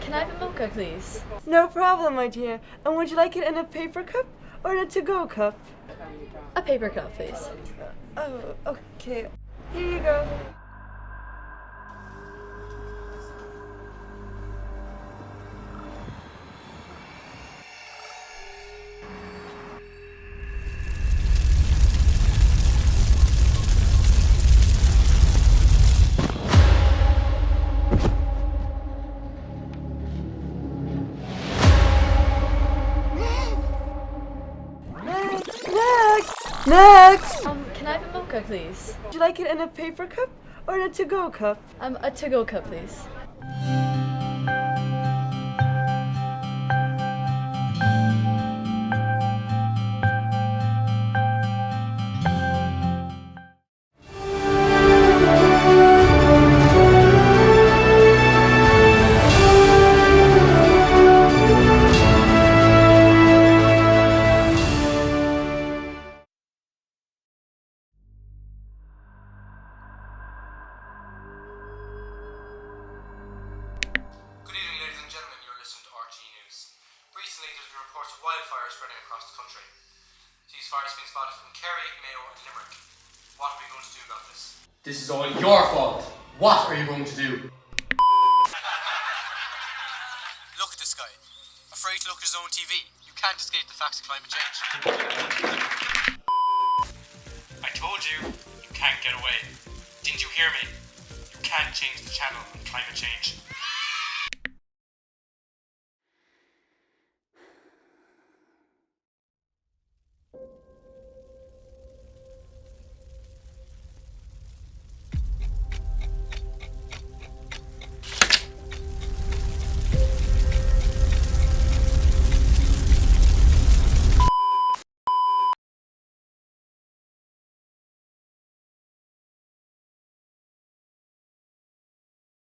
Can I have a mocha, please? No problem, my dear. And would you like it in a paper cup or in a to-go cup? A paper cup, please. Oh, okay. Here you go. Next! Can I have a mocha, please? Would you like it in a paper cup or in a to-go cup? A to-go cup, please. Good evening, ladies and gentlemen. You're listening to RT News. Recently, there's been reports of wildfires spreading across the country. These fires have been spotted in Kerry, Mayo and Limerick. What are we going to do about this? This is all your fault. What are you going to do? Look at this guy. Afraid to look at his own TV. You can't escape the facts of climate change. I told you, you can't get away. Didn't you hear me? You can't change the channel on climate change.